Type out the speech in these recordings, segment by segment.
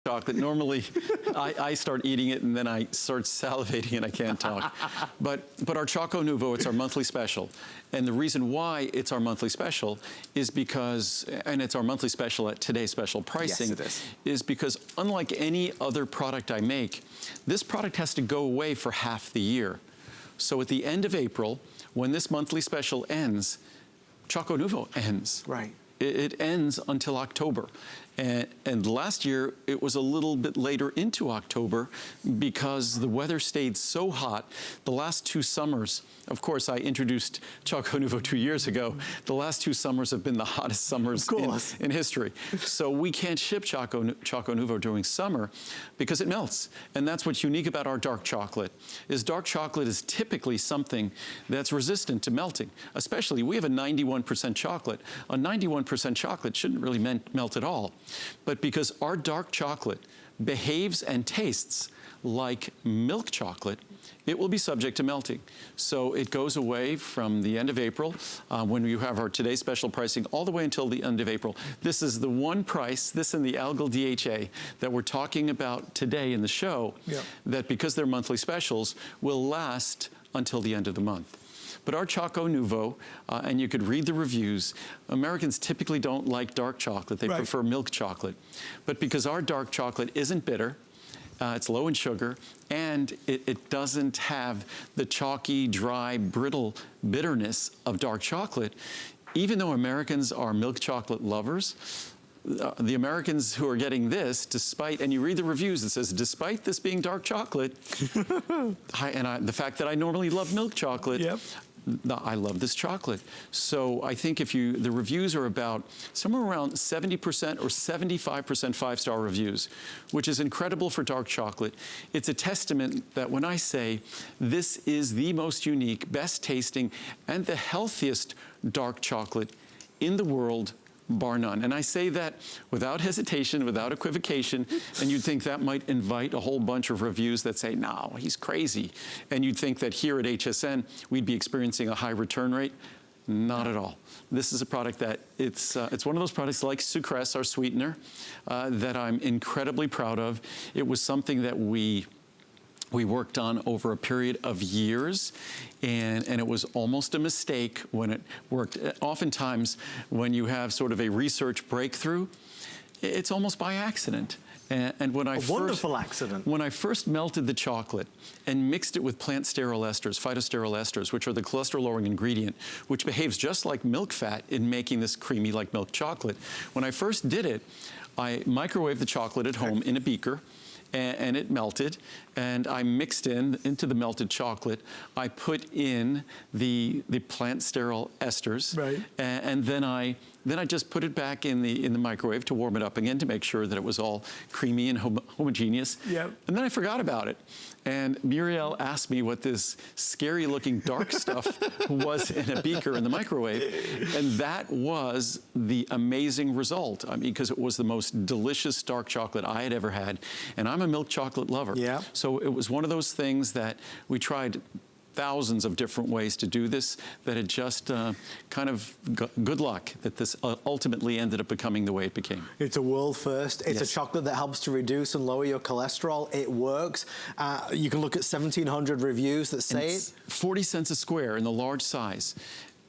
chocolate. Normally, I start eating it and then I start salivating and I can't talk. But our ChocoNuvo, it's our monthly special. And the reason why it's our monthly special is because, and it's our monthly special at today's special pricing, yes, it is because unlike any other product I make, this product has to go away for half the year. So at the end of April, when this monthly special ends, ChocoNuvo ends. Right. It ends until October. And last year, it was a little bit later into October because the weather stayed so hot. The last 2 summers, of course, I introduced ChocoNuvo 2 years ago. The last 2 summers have been the hottest summers in history. So we can't ship ChocoNuvo during summer because it melts. And that's what's unique about our dark chocolate, is dark chocolate is typically something that's resistant to melting. Especially, we have a 91% chocolate. A 91% chocolate shouldn't really melt at all. But because our dark chocolate behaves and tastes like milk chocolate, it will be subject to melting. So it goes away from the end of April when you have our today's special pricing all the way until the end of April. This is the one price, this and the algal DHA that we're talking about today in the show, that because they're monthly specials will last until the end of the month. But our ChocoNuvo, and you could read the reviews, Americans typically don't like dark chocolate. They prefer milk chocolate. But because our dark chocolate isn't bitter, it's low in sugar, and it doesn't have the chalky, dry, brittle bitterness of dark chocolate, even though Americans are milk chocolate lovers, the Americans who are getting this, despite, and you read the reviews, it says, despite this being dark chocolate, the fact that I normally love milk chocolate, I love this chocolate. So I think if the reviews are about somewhere around 70% or 75% 5-star reviews, which is incredible for dark chocolate. It's a testament that when I say this is the most unique, best tasting, and the healthiest dark chocolate in the world, bar none. And I say that without hesitation, without equivocation, and you'd think that might invite a whole bunch of reviews that say, no, he's crazy. And you'd think that here at HSN, we'd be experiencing a high return rate. Not at all. This is a product that it's one of those products like sucrose, our sweetener, that I'm incredibly proud of. It was something that we worked on over a period of years, and it was almost a mistake when it worked. Oftentimes, when you have sort of a research breakthrough, it's almost by accident. And when wonderful accident. When I first melted the chocolate and mixed it with plant sterol esters, phytosterol esters, which are the cholesterol-lowering ingredient, which behaves just like milk fat in making this creamy like milk chocolate. When I first did it, I microwaved the chocolate at home in a beaker, and it melted, and I mixed into the melted chocolate. I put in the plant sterol esters, and then I just put it back in the microwave to warm it up again to make sure that it was all creamy and homogeneous. And then I forgot about it. And Muriel asked me what this scary looking dark stuff was in a beaker in the microwave. And that was the amazing result. I mean, because it was the most delicious dark chocolate I had ever had. And I'm a milk chocolate lover. So it was one of those things that we tried thousands of different ways to do this, that it just kind of good luck that this ultimately ended up becoming the way it became. It's a world first. It's a chocolate that helps to reduce and lower your cholesterol. It works. You can look at 1,700 reviews that say it. 40 cents a square in the large size.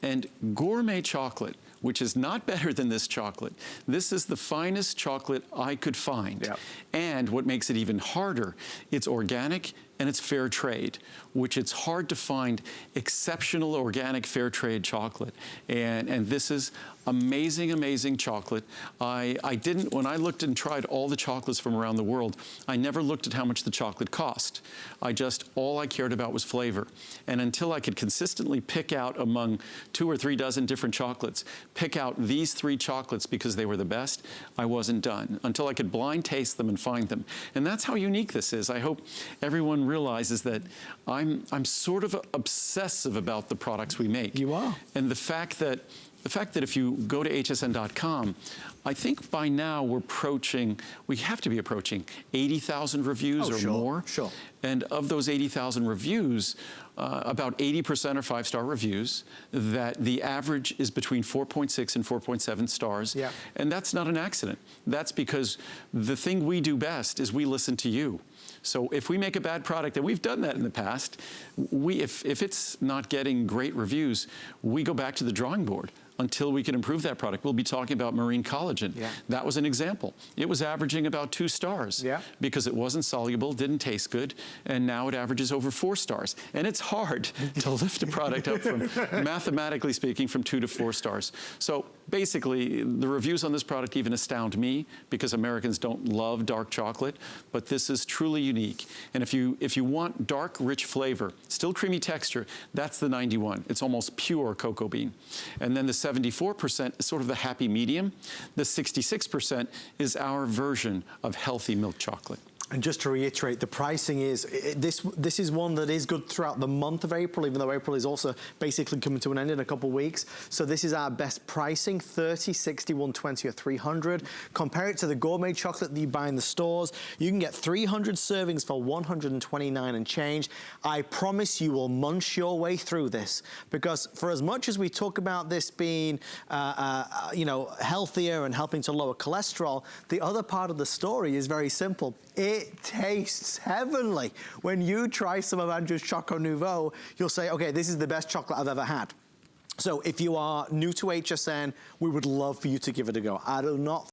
And gourmet chocolate, which is not better than this chocolate. This is the finest chocolate I could find. And what makes it even harder, it's organic and it's fair trade, which it's hard to find exceptional organic fair trade chocolate. And this is amazing, amazing chocolate. I didn't, when I looked and tried all the chocolates from around the world, I never looked at how much the chocolate cost. All I cared about was flavor. And until I could consistently pick out among 2 or 3 dozen different chocolates, pick out these 3 chocolates because they were the best, I wasn't done. Until I could blind taste them and find them. And that's how unique this is. I hope everyone realizes that I'm sort of obsessive about the products we make. You are. And the fact that if you go to hsn.com, I think by now we have to be approaching 80,000 reviews or more. Sure. And of those 80,000 reviews, about 80% are 5-star reviews, that the average is between 4.6 and 4.7 stars. Yeah. And that's not an accident. That's because the thing we do best is we listen to you. So if we make a bad product, and we've done that in the past, if it's not getting great reviews, we go back to the drawing board until we can improve that product. We'll be talking about marine collagen. Yeah. That was an example. It was averaging about 2 stars because it wasn't soluble, didn't taste good, and now it averages over 4 stars. And it's hard to lift a product up from, mathematically speaking, from 2 to 4 stars. So basically, the reviews on this product even astound me because Americans don't love dark chocolate, but this is truly unique. And if you want dark, rich flavor, still creamy texture, that's the 91. It's almost pure cocoa bean. And then the 74% is sort of the happy medium. The 66% is our version of healthy milk chocolate. And just to reiterate, the pricing is, this is one that is good throughout the month of April, even though April is also basically coming to an end in a couple of weeks. So this is our best pricing, 30, 60, 120, or 300. Compare it to the gourmet chocolate that you buy in the stores. You can get 300 servings for 129 and change. I promise you will munch your way through this, because for as much as we talk about this being, you know, healthier and helping to lower cholesterol, the other part of the story is very simple. It tastes heavenly. When you try some of Andrew's ChocoNuvo, you'll say, okay, this is the best chocolate I've ever had. So if you are new to HSN, we would love for you to give it a go. I do not